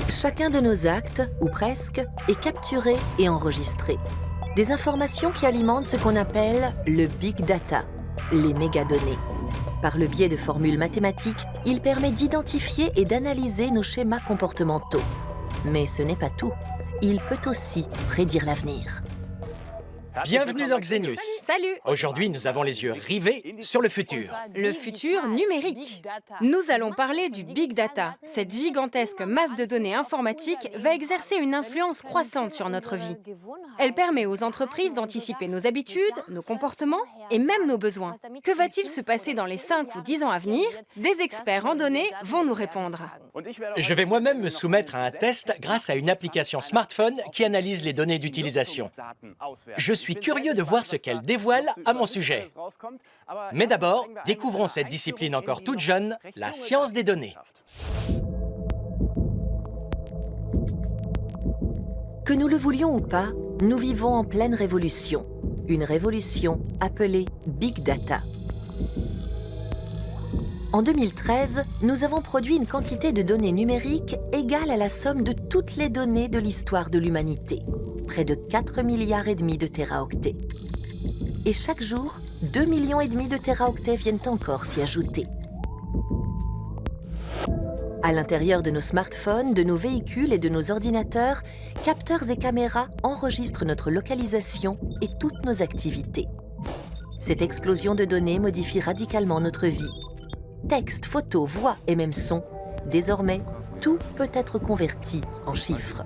Chacun de nos actes, ou presque, est capturé et enregistré. Des informations qui alimentent ce qu'on appelle le big data, les mégadonnées. Par le biais de formules mathématiques, il permet d'identifier et d'analyser nos schémas comportementaux. Mais ce n'est pas tout. Il peut aussi prédire l'avenir. Bienvenue dans Xenius. Salut! Aujourd'hui, nous avons les yeux rivés sur le futur. Le futur numérique. Nous allons parler du Big Data. Cette gigantesque masse de données informatiques va exercer une influence croissante sur notre vie. Elle permet aux entreprises d'anticiper nos habitudes, nos comportements et même nos besoins. Que va-t-il se passer dans les 5 ou 10 ans à venir? Des experts en données vont nous répondre. Je vais moi-même me soumettre à un test grâce à une application smartphone qui analyse les données d'utilisation. Je suis curieux de voir ce qu'elle dévoile à mon sujet. Mais d'abord, découvrons cette discipline encore toute jeune, la science des données. Que nous le voulions ou pas, nous vivons en pleine révolution. Une révolution appelée Big Data. En 2013, nous avons produit une quantité de données numériques égale à la somme de toutes les données de l'histoire de l'humanité. Près de 4,5 milliards de téraoctets. Et chaque jour, 2,5 millions de téraoctets viennent encore s'y ajouter. À l'intérieur de nos smartphones, de nos véhicules et de nos ordinateurs, capteurs et caméras enregistrent notre localisation et toutes nos activités. Cette explosion de données modifie radicalement notre vie. Texte, photos, voix et même son, désormais, tout peut être converti en chiffres.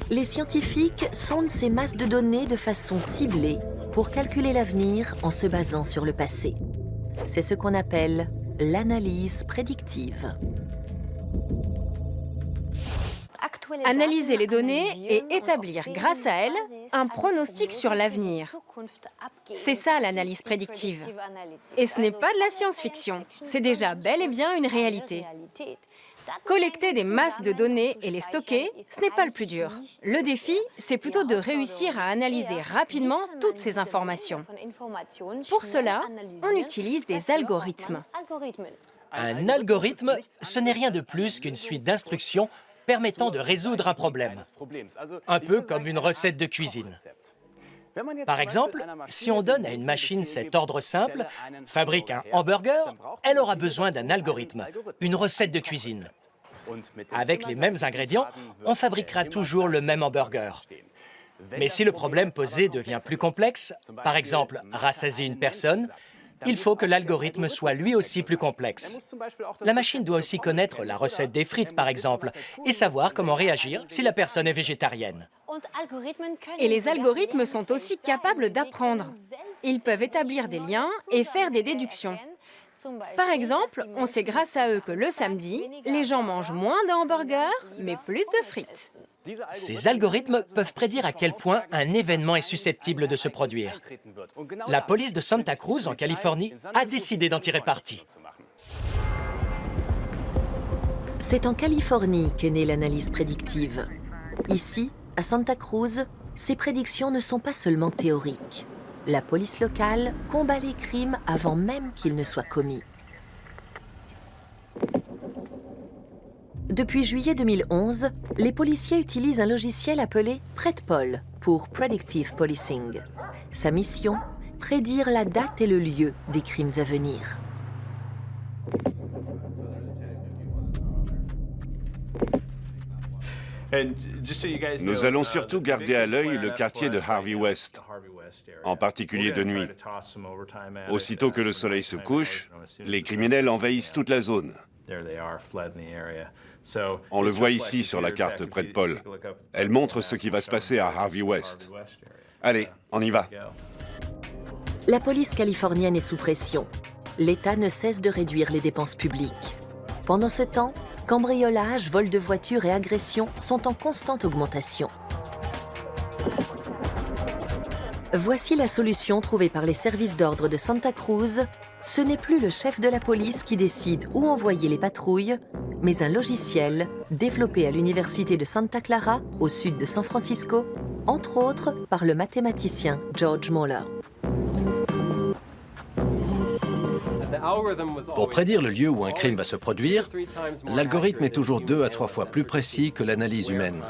Les scientifiques sondent ces masses de données de façon ciblée pour calculer l'avenir en se basant sur le passé. C'est ce qu'on appelle l'analyse prédictive. Analyser les données et établir, grâce à elles, un pronostic sur l'avenir. C'est ça l'analyse prédictive. Et ce n'est pas de la science-fiction, c'est déjà bel et bien une réalité. Collecter des masses de données et les stocker, ce n'est pas le plus dur. Le défi, c'est plutôt de réussir à analyser rapidement toutes ces informations. Pour cela, on utilise des algorithmes. Un algorithme, ce n'est rien de plus qu'une suite d'instructions permettant de résoudre un problème. Un peu comme une recette de cuisine. Par exemple, si on donne à une machine cet ordre simple, fabrique un hamburger, elle aura besoin d'un algorithme, une recette de cuisine. Avec les mêmes ingrédients, on fabriquera toujours le même hamburger. Mais si le problème posé devient plus complexe, par exemple rassasier une personne, il faut que l'algorithme soit lui aussi plus complexe. La machine doit aussi connaître la recette des frites, par exemple, et savoir comment réagir si la personne est végétarienne. Et les algorithmes sont aussi capables d'apprendre. Ils peuvent établir des liens et faire des déductions. Par exemple, on sait grâce à eux que le samedi, les gens mangent moins de hamburgers, mais plus de frites. Ces algorithmes peuvent prédire à quel point un événement est susceptible de se produire. La police de Santa Cruz, en Californie, a décidé d'en tirer parti. C'est en Californie qu'est née l'analyse prédictive. Ici, à Santa Cruz, ces prédictions ne sont pas seulement théoriques. La police locale combat les crimes avant même qu'ils ne soient commis. Depuis juillet 2011, les policiers utilisent un logiciel appelé PredPol pour Predictive Policing. Sa mission, prédire la date et le lieu des crimes à venir. Nous allons surtout garder à l'œil le quartier de Harvey West, en particulier de nuit. Aussitôt que le soleil se couche, les criminels envahissent toute la zone. On le voit ici sur la carte PredPol. Elle montre ce qui va se passer à Harvey West. Allez, on y va. La police californienne est sous pression. L'État ne cesse de réduire les dépenses publiques. Pendant ce temps, cambriolages, vols de voitures et agressions sont en constante augmentation. Voici la solution trouvée par les services d'ordre de Santa Cruz. Ce n'est plus le chef de la police qui décide où envoyer les patrouilles, mais un logiciel développé à l'université de Santa Clara, au sud de San Francisco, entre autres par le mathématicien George Moeller. Pour prédire le lieu où un crime va se produire, l'algorithme est toujours 2 à 3 fois plus précis que l'analyse humaine.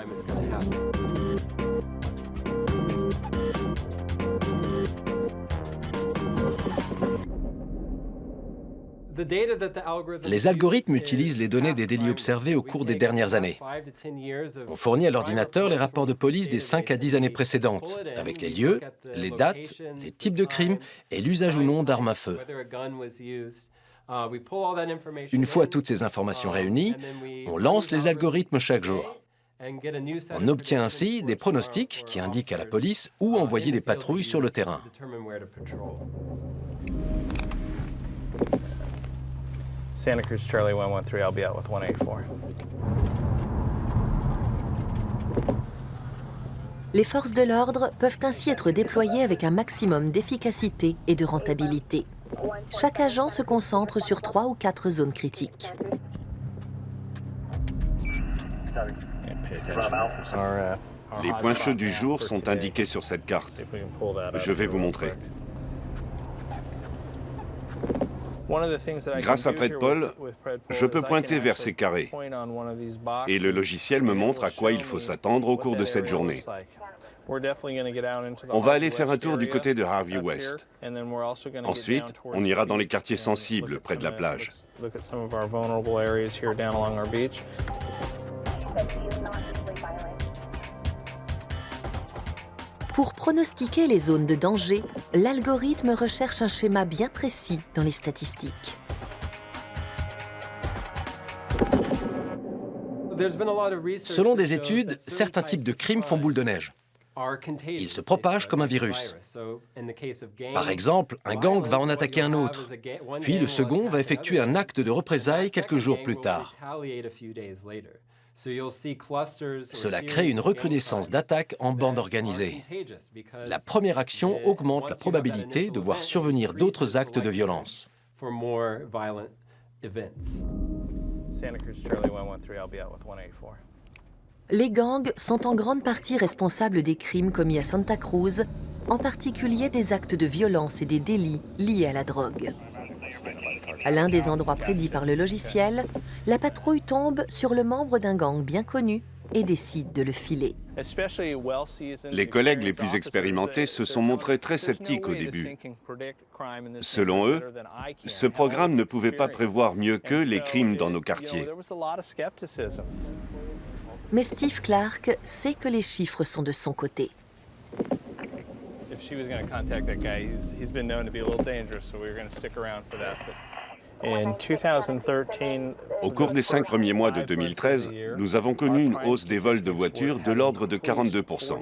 Les algorithmes utilisent les données des délits observés au cours des dernières années. On fournit à l'ordinateur les rapports de police des 5 à 10 années précédentes, avec les lieux, les dates, les types de crimes et l'usage ou non d'armes à feu. Une fois toutes ces informations réunies, on lance les algorithmes chaque jour. On obtient ainsi des pronostics qui indiquent à la police où envoyer des patrouilles sur le terrain. Santa Cruz Charlie 113, I'll be out with 184. Les forces de l'ordre peuvent ainsi être déployées avec un maximum d'efficacité et de rentabilité. Chaque agent se concentre sur 3 ou 4 zones critiques. Les points chauds du jour sont indiqués sur cette carte. Je vais vous montrer. Grâce à Predpol, je peux pointer vers ces carrés. Et le logiciel me montre à quoi il faut s'attendre au cours de cette journée. On va aller faire un tour du côté de Harvey West. Ensuite, on ira dans les quartiers sensibles près de la plage. Pour pronostiquer les zones de danger, l'algorithme recherche un schéma bien précis dans les statistiques. Selon des études, certains types de crimes font boule de neige. Ils se propagent comme un virus. Par exemple, un gang va en attaquer un autre, puis le second va effectuer un acte de représailles quelques jours plus tard. Cela crée une recrudescence d'attaques en bande organisée. La première action augmente la probabilité de voir survenir d'autres actes de violence. Les gangs sont en grande partie responsables des crimes commis à Santa Cruz, en particulier des actes de violence et des délits liés à la drogue. À l'un des endroits prédits par le logiciel, la patrouille tombe sur le membre d'un gang bien connu et décide de le filer. Les collègues les plus expérimentés se sont montrés très sceptiques au début. Selon eux, ce programme ne pouvait pas prévoir mieux qu'eux les crimes dans nos quartiers. Mais Steve Clark sait que les chiffres sont de son côté. Au cours des 5 premiers mois de 2013, nous avons connu une hausse des vols de voitures de l'ordre de 42%.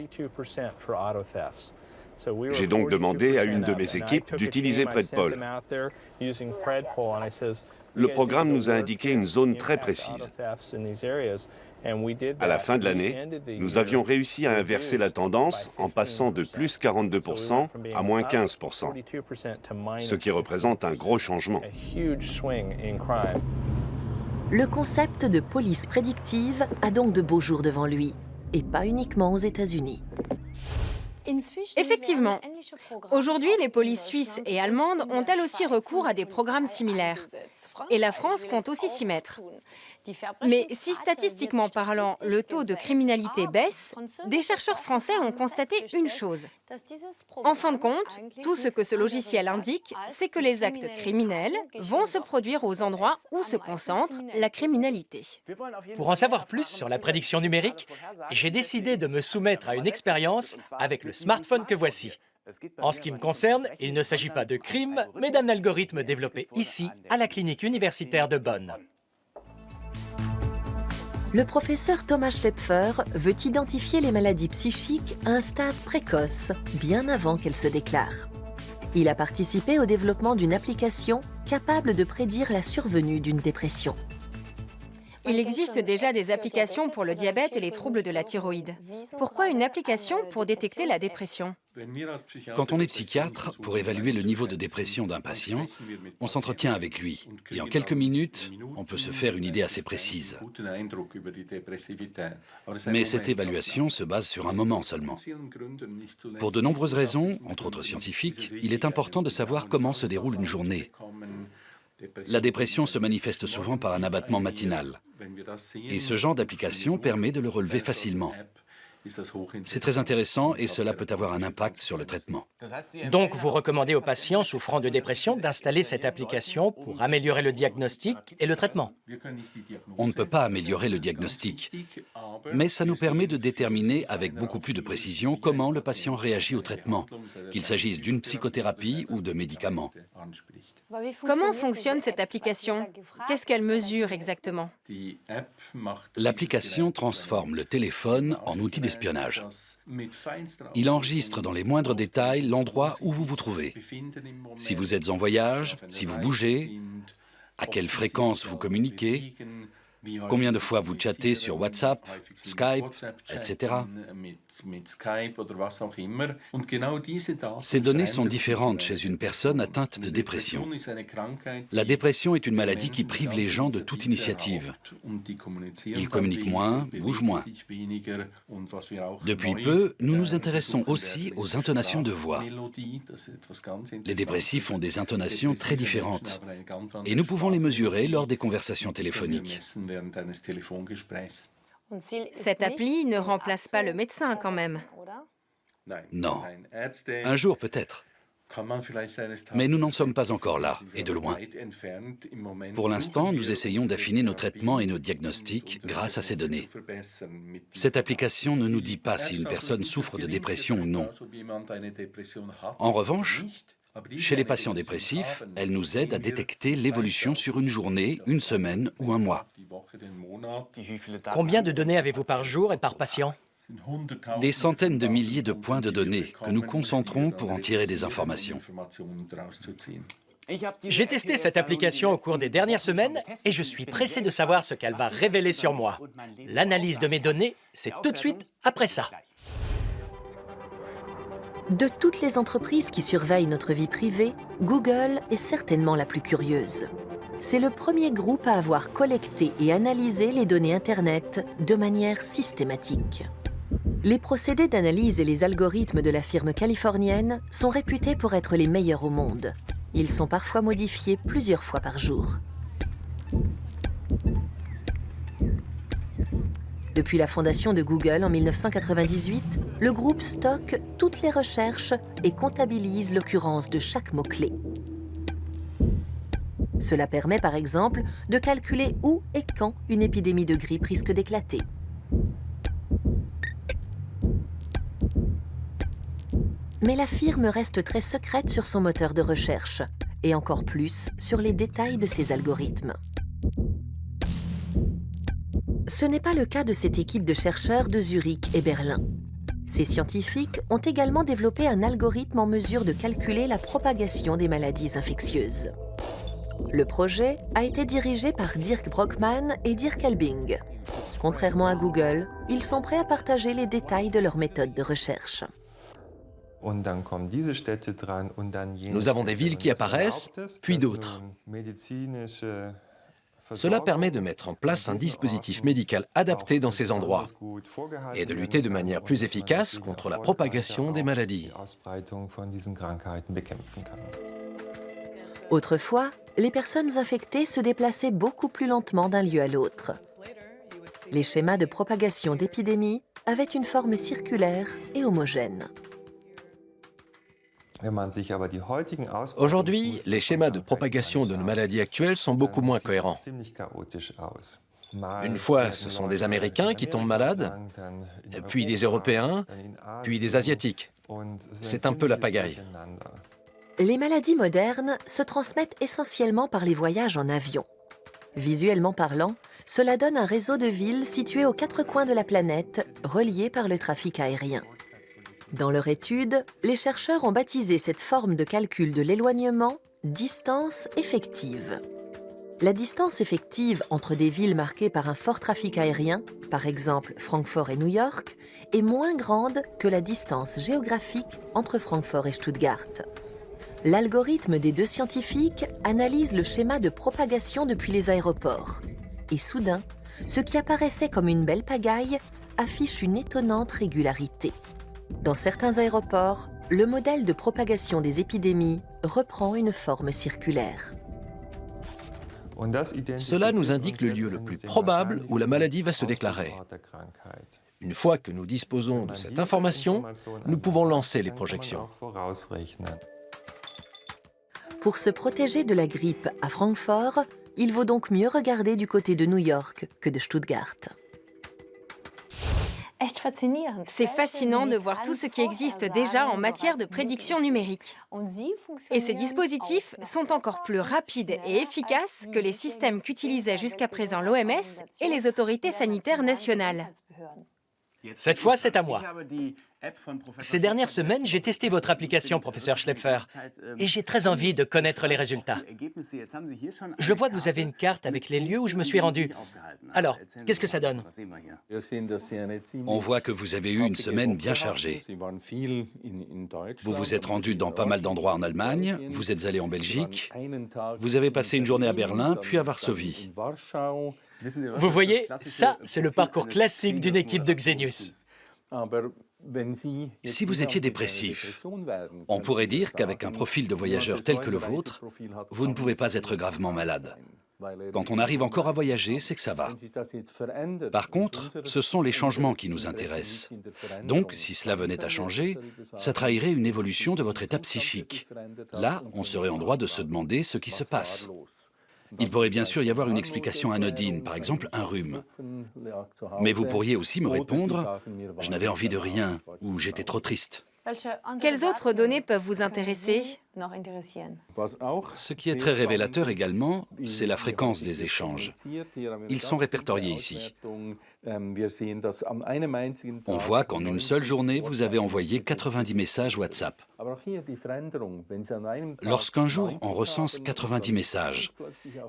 J'ai donc demandé à une de mes équipes d'utiliser Predpol. Le programme nous a indiqué une zone très précise. À la fin de l'année, nous avions réussi à inverser la tendance en passant de plus 42% à moins 15%, ce qui représente un gros changement. Le concept de police prédictive a donc de beaux jours devant lui, et pas uniquement aux États-Unis. Effectivement, aujourd'hui, les polices suisses et allemandes ont elles aussi recours à des programmes similaires. Et la France compte aussi s'y mettre. Mais si statistiquement parlant, le taux de criminalité baisse, des chercheurs français ont constaté une chose. En fin de compte, tout ce que ce logiciel indique, c'est que les actes criminels vont se produire aux endroits où se concentre la criminalité. Pour en savoir plus sur la prédiction numérique, j'ai décidé de me soumettre à une expérience avec le smartphone que voici. En ce qui me concerne, il ne s'agit pas de crime, mais d'un algorithme développé ici, à la clinique universitaire de Bonn. Le professeur Thomas Schlepfer veut identifier les maladies psychiques à un stade précoce, bien avant qu'elles se déclarent. Il a participé au développement d'une application capable de prédire la survenue d'une dépression. Il existe déjà des applications pour le diabète et les troubles de la thyroïde. Pourquoi une application pour détecter la dépression ? Quand on est psychiatre, pour évaluer le niveau de dépression d'un patient, on s'entretient avec lui. Et en quelques minutes, on peut se faire une idée assez précise. Mais cette évaluation se base sur un moment seulement. Pour de nombreuses raisons, entre autres scientifiques, il est important de savoir comment se déroule une journée. La dépression se manifeste souvent par un abattement matinal. Et ce genre d'application permet de le relever facilement. C'est très intéressant et cela peut avoir un impact sur le traitement. Donc, vous recommandez aux patients souffrant de dépression d'installer cette application pour améliorer le diagnostic et le traitement. On ne peut pas améliorer le diagnostic, mais ça nous permet de déterminer avec beaucoup plus de précision comment le patient réagit au traitement, qu'il s'agisse d'une psychothérapie ou de médicaments. Comment fonctionne cette application? Qu'est-ce qu'elle mesure exactement? L'application transforme le téléphone en outil d'espionnage. Il enregistre dans les moindres détails l'endroit où vous vous trouvez. Si vous êtes en voyage, si vous bougez, à quelle fréquence vous communiquez, combien de fois vous chattez sur WhatsApp, Skype, etc. Ces données sont différentes chez une personne atteinte de dépression. La dépression est une maladie qui prive les gens de toute initiative. Ils communiquent moins, bougent moins. Depuis peu, nous nous intéressons aussi aux intonations de voix. Les dépressifs ont des intonations très différentes et nous pouvons les mesurer lors des conversations téléphoniques. Cette appli ne remplace pas le médecin quand même. Non. Un jour peut-être. Mais nous n'en sommes pas encore là, et de loin. Pour l'instant, nous essayons d'affiner nos traitements et nos diagnostics grâce à ces données. Cette application ne nous dit pas si une personne souffre de dépression ou non. En revanche, chez les patients dépressifs, elle nous aide à détecter l'évolution sur une journée, une semaine ou un mois. Combien de données avez-vous par jour et par patient? Des centaines de milliers de points de données que nous concentrons pour en tirer des informations. J'ai testé cette application au cours des dernières semaines et je suis pressé de savoir ce qu'elle va révéler sur moi. L'analyse de mes données, c'est tout de suite après ça. De toutes les entreprises qui surveillent notre vie privée, Google est certainement la plus curieuse. C'est le premier groupe à avoir collecté et analysé les données Internet de manière systématique. Les procédés d'analyse et les algorithmes de la firme californienne sont réputés pour être les meilleurs au monde. Ils sont parfois modifiés plusieurs fois par jour. Depuis la fondation de Google en 1998, le groupe stocke toutes les recherches et comptabilise l'occurrence de chaque mot-clé. Cela permet par exemple de calculer où et quand une épidémie de grippe risque d'éclater. Mais la firme reste très secrète sur son moteur de recherche, et encore plus sur les détails de ses algorithmes. Ce n'est pas le cas de cette équipe de chercheurs de Zurich et Berlin. Ces scientifiques ont également développé un algorithme en mesure de calculer la propagation des maladies infectieuses. Le projet a été dirigé par Dirk Brockman et Dirk Elbing. Contrairement à Google, ils sont prêts à partager les détails de leur méthode de recherche. Nous avons des villes qui apparaissent, puis d'autres. Cela permet de mettre en place un dispositif médical adapté dans ces endroits et de lutter de manière plus efficace contre la propagation des maladies. Autrefois, les personnes infectées se déplaçaient beaucoup plus lentement d'un lieu à l'autre. Les schémas de propagation d'épidémies avaient une forme circulaire et homogène. Aujourd'hui, les schémas de propagation de nos maladies actuelles sont beaucoup moins cohérents. Une fois, ce sont des Américains qui tombent malades, puis des Européens, puis des Asiatiques. C'est un peu la pagaille. Les maladies modernes se transmettent essentiellement par les voyages en avion. Visuellement parlant, cela donne un réseau de villes situées aux quatre coins de la planète, reliées par le trafic aérien. Dans leur étude, les chercheurs ont baptisé cette forme de calcul de l'éloignement « distance effective ». La distance effective entre des villes marquées par un fort trafic aérien, par exemple Francfort et New York, est moins grande que la distance géographique entre Francfort et Stuttgart. L'algorithme des deux scientifiques analyse le schéma de propagation depuis les aéroports. Et soudain, ce qui apparaissait comme une belle pagaille affiche une étonnante régularité. Dans certains aéroports, le modèle de propagation des épidémies reprend une forme circulaire. Cela nous indique le lieu le plus probable où la maladie va se déclarer. Une fois que nous disposons de cette information, nous pouvons lancer les projections. Pour se protéger de la grippe à Francfort, il vaut donc mieux regarder du côté de New York que de Stuttgart. C'est fascinant de voir tout ce qui existe déjà en matière de prédiction numérique. Et ces dispositifs sont encore plus rapides et efficaces que les systèmes qu'utilisaient jusqu'à présent l'OMS et les autorités sanitaires nationales. Cette fois, c'est à moi. Ces dernières semaines, j'ai testé votre application, professeur Schlepfer, et j'ai très envie de connaître les résultats. Je vois que vous avez une carte avec les lieux où je me suis rendu. Alors, qu'est-ce que ça donne? On voit que vous avez eu une semaine bien chargée. Vous vous êtes rendu dans pas mal d'endroits en Allemagne, vous êtes allé en Belgique, vous avez passé une journée à Berlin, puis à Varsovie. Vous voyez, ça, c'est le parcours classique d'une équipe de Xenius. Si vous étiez dépressif, on pourrait dire qu'avec un profil de voyageur tel que le vôtre, vous ne pouvez pas être gravement malade. Quand on arrive encore à voyager, c'est que ça va. Par contre, ce sont les changements qui nous intéressent. Donc, si cela venait à changer, ça trahirait une évolution de votre état psychique. Là, on serait en droit de se demander ce qui se passe. Il pourrait bien sûr y avoir une explication anodine, par exemple un rhume. Mais vous pourriez aussi me répondre « je n'avais envie de rien » ou « j'étais trop triste ». Quelles autres données peuvent vous intéresser? Ce qui est très révélateur également, c'est la fréquence des échanges. Ils sont répertoriés ici. On voit qu'en une seule journée, vous avez envoyé 90 messages WhatsApp. Lorsqu'un jour, on recense 90 messages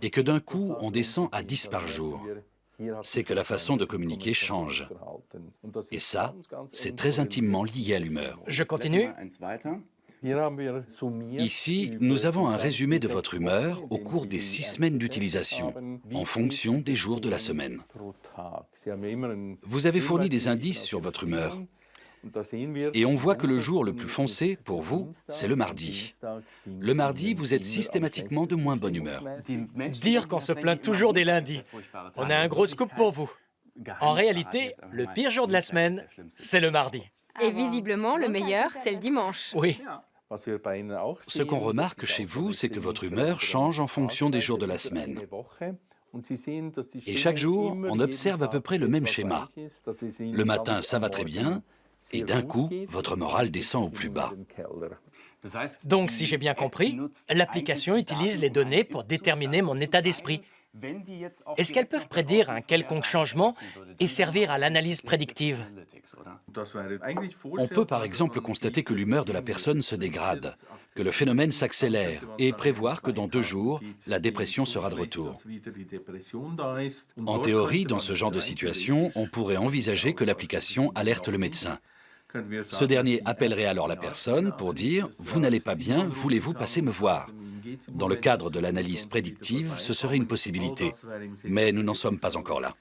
et que d'un coup, on descend à 10 par jour, c'est que la façon de communiquer change. Et ça, c'est très intimement lié à l'humeur. Je continue. Ici, nous avons un résumé de votre humeur au cours des 6 semaines d'utilisation, en fonction des jours de la semaine. Vous avez fourni des indices sur votre humeur. Et on voit que le jour le plus foncé, pour vous, c'est le mardi. Le mardi, vous êtes systématiquement de moins bonne humeur. Dire qu'on se plaint toujours des lundis. On a un gros scoop pour vous. En réalité, le pire jour de la semaine, c'est le mardi. Et visiblement, le meilleur, c'est le dimanche. Oui. Ce qu'on remarque chez vous, c'est que votre humeur change en fonction des jours de la semaine. Et chaque jour, on observe à peu près le même schéma. Le matin, ça va très bien. Et d'un coup, votre morale descend au plus bas. Donc, si j'ai bien compris, l'application utilise les données pour déterminer mon état d'esprit. Est-ce qu'elles peuvent prédire un quelconque changement et servir à l'analyse prédictive? On peut par exemple constater que l'humeur de la personne se dégrade, que le phénomène s'accélère et prévoir que dans 2 jours, la dépression sera de retour. En théorie, dans ce genre de situation, on pourrait envisager que l'application alerte le médecin. Ce dernier appellerait alors la personne pour dire « Vous n'allez pas bien, voulez-vous passer me voir ?» Dans le cadre de l'analyse prédictive, ce serait une possibilité, mais nous n'en sommes pas encore là.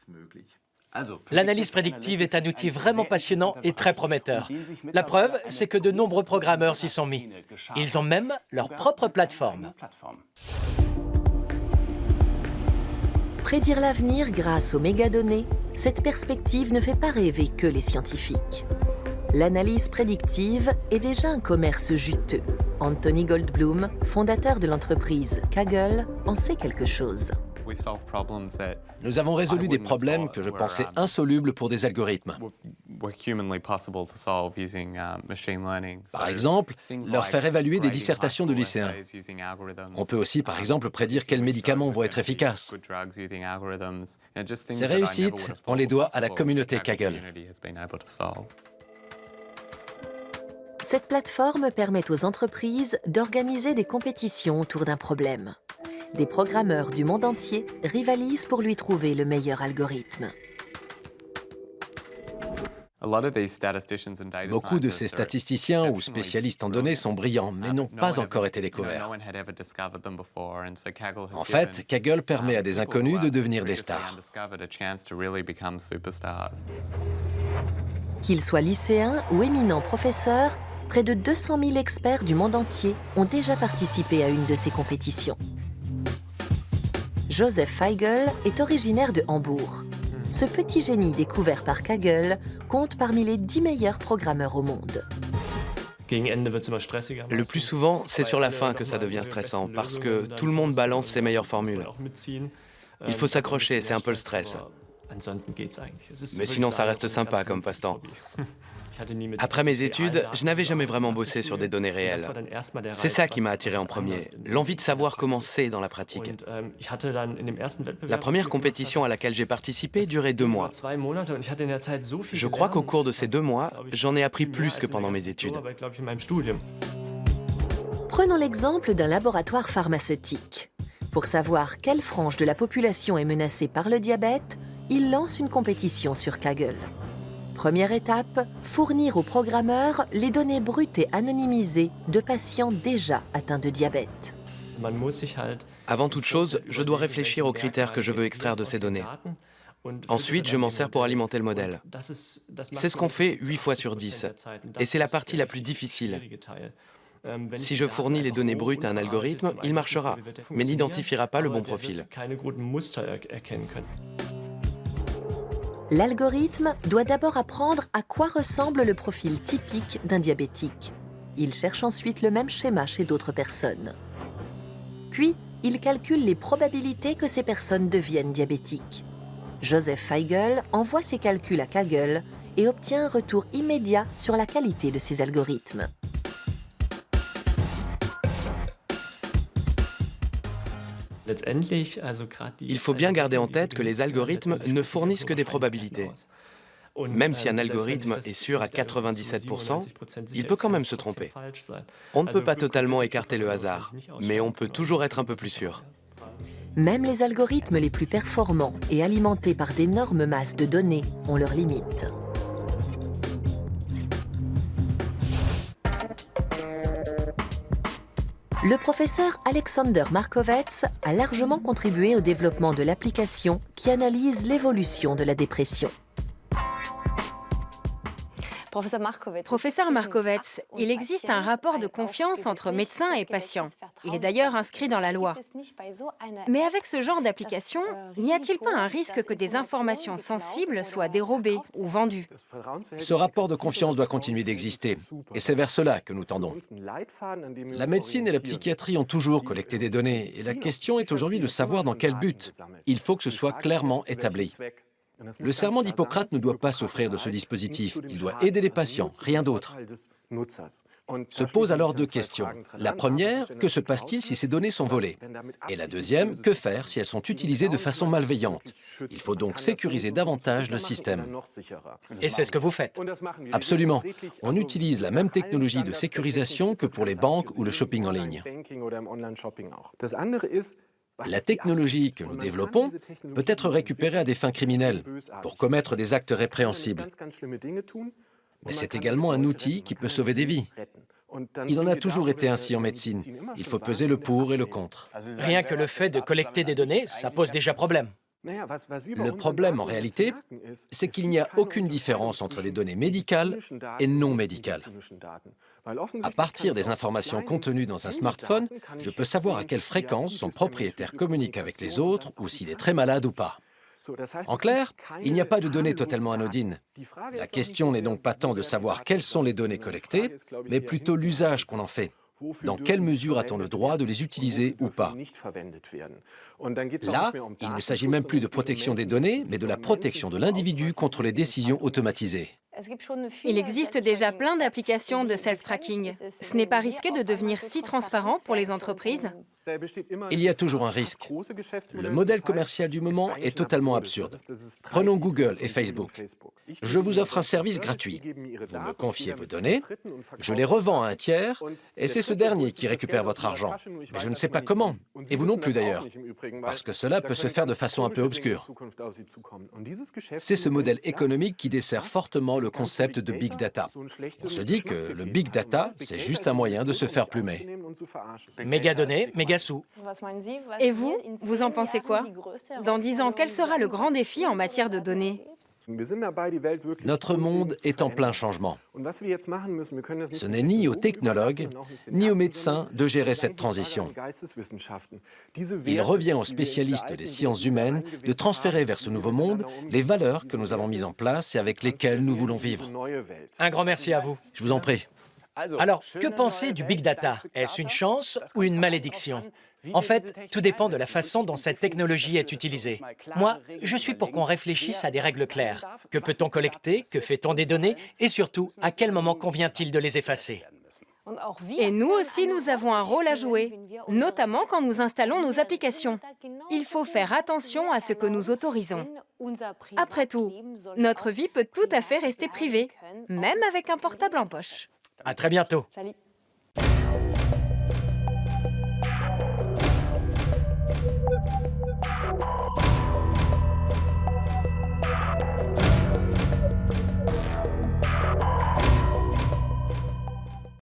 L'analyse prédictive est un outil vraiment passionnant et très prometteur. La preuve, c'est que de nombreux programmeurs s'y sont mis. Ils ont même leur propre plateforme. Prédire l'avenir grâce aux mégadonnées, cette perspective ne fait pas rêver que les scientifiques. L'analyse prédictive est déjà un commerce juteux. Anthony Goldblum, fondateur de l'entreprise Kaggle, en sait quelque chose. Nous avons résolu des problèmes que je pensais insolubles pour des algorithmes. Par exemple, leur faire évaluer des dissertations de lycéens. On peut aussi, par exemple, prédire quels médicaments vont être efficaces. Ces réussites, on les doit à la communauté Kaggle. Cette plateforme permet aux entreprises d'organiser des compétitions autour d'un problème. Des programmeurs du monde entier rivalisent pour lui trouver le meilleur algorithme. Beaucoup de ces statisticiens ou spécialistes en données sont brillants, mais n'ont pas encore été découverts. En fait, Kaggle permet à des inconnus de devenir des stars. Qu'ils soient lycéens ou éminents professeurs, près de 200 000 experts du monde entier ont déjà participé à une de ces compétitions. Joseph Feigl est originaire de Hambourg. Ce petit génie découvert par Kaggle compte parmi les 10 meilleurs programmeurs au monde. Le plus souvent, c'est sur la fin que ça devient stressant, parce que tout le monde balance ses meilleures formules. Il faut s'accrocher, c'est un peu le stress. Mais sinon, ça reste sympa comme passe-temps. Après mes études, je n'avais jamais vraiment bossé sur des données réelles. C'est ça qui m'a attiré en premier, l'envie de savoir comment c'est dans la pratique. La première compétition à laquelle j'ai participé durait 2 mois. Je crois qu'au cours de ces 2 mois, j'en ai appris plus que pendant mes études. Prenons l'exemple d'un laboratoire pharmaceutique. Pour savoir quelle frange de la population est menacée par le diabète, il lance une compétition sur Kaggle. Première étape, fournir aux programmeurs les données brutes et anonymisées de patients déjà atteints de diabète. Avant toute chose, je dois réfléchir aux critères que je veux extraire de ces données. Ensuite, je m'en sers pour alimenter le modèle. C'est ce qu'on fait 8 fois sur 10, et c'est la partie la plus difficile. Si je fournis les données brutes à un algorithme, il marchera, mais n'identifiera pas le bon profil. L'algorithme doit d'abord apprendre à quoi ressemble le profil typique d'un diabétique. Il cherche ensuite le même schéma chez d'autres personnes. Puis, il calcule les probabilités que ces personnes deviennent diabétiques. Joseph Feigl envoie ses calculs à Kaggle et obtient un retour immédiat sur la qualité de ses algorithmes. Il faut bien garder en tête que les algorithmes ne fournissent que des probabilités. Même si un algorithme est sûr à 97%, il peut quand même se tromper. On ne peut pas totalement écarter le hasard, mais on peut toujours être un peu plus sûr. Même les algorithmes les plus performants et alimentés par d'énormes masses de données ont leurs limites. Le professeur Alexander Markovets a largement contribué au développement de l'application qui analyse l'évolution de la dépression. Professeur Markovets, il existe un rapport de confiance entre médecins et patients. Il est d'ailleurs inscrit dans la loi. Mais avec ce genre d'application, n'y a-t-il pas un risque que des informations sensibles soient dérobées ou vendues? Ce rapport de confiance doit continuer d'exister, et c'est vers cela que nous tendons. La médecine et la psychiatrie ont toujours collecté des données, et la question est aujourd'hui de savoir dans quel but. Il faut que ce soit clairement établi. Le serment d'Hippocrate ne doit pas s'offrir de ce dispositif, il doit aider les patients, rien d'autre. Se posent alors 2 questions. La première, que se passe-t-il si ces données sont volées? Et la deuxième, que faire si elles sont utilisées de façon malveillante? Il faut donc sécuriser davantage le système. Et c'est ce que vous faites. Absolument. On utilise la même technologie de sécurisation que pour les banques ou le shopping en ligne. La technologie que nous développons peut être récupérée à des fins criminelles, pour commettre des actes répréhensibles. Mais c'est également un outil qui peut sauver des vies. Il en a toujours été ainsi en médecine. Il faut peser le pour et le contre. Rien que le fait de collecter des données, ça pose déjà problème. Le problème, en réalité, c'est qu'il n'y a aucune différence entre les données médicales et non médicales. À partir des informations contenues dans un smartphone, je peux savoir à quelle fréquence son propriétaire communique avec les autres ou s'il est très malade ou pas. En clair, il n'y a pas de données totalement anodines. La question n'est donc pas tant de savoir quelles sont les données collectées, mais plutôt l'usage qu'on en fait. Dans quelle mesure a-t-on le droit de les utiliser ou pas? Là, il ne s'agit même plus de protection des données, mais de la protection de l'individu contre les décisions automatisées. Il existe déjà plein d'applications de self-tracking. Ce n'est pas risqué de devenir si transparent pour les entreprises? Il y a toujours un risque. Le modèle commercial du moment est totalement absurde. Prenons Google et Facebook. Je vous offre un service gratuit. Vous me confiez vos données, je les revends à un tiers, et c'est ce dernier qui récupère votre argent. Mais je ne sais pas comment, et vous non plus d'ailleurs, parce que cela peut se faire de façon un peu obscure. C'est ce modèle économique qui dessert fortement le concept de Big Data. On se dit que le Big Data, c'est juste un moyen de se faire plumer. Méga données, méga sous. Et vous, vous en pensez quoi? Dans 10 ans, quel sera le grand défi en matière de données? Notre monde est en plein changement. Ce n'est ni aux technologues, ni aux médecins de gérer cette transition. Il revient aux spécialistes des sciences humaines de transférer vers ce nouveau monde les valeurs que nous avons mises en place et avec lesquelles nous voulons vivre. Un grand merci à vous. Je vous en prie. Alors, que penser du big data? Est-ce une chance ou une malédiction? En fait, tout dépend de la façon dont cette technologie est utilisée. Moi, je suis pour qu'on réfléchisse à des règles claires. Que peut-on collecter? Que fait-on des données? Et surtout, à quel moment convient-il de les effacer? Et nous aussi, nous avons un rôle à jouer, notamment quand nous installons nos applications. Il faut faire attention à ce que nous autorisons. Après tout, notre vie peut tout à fait rester privée, même avec un portable en poche. À très bientôt. Salut.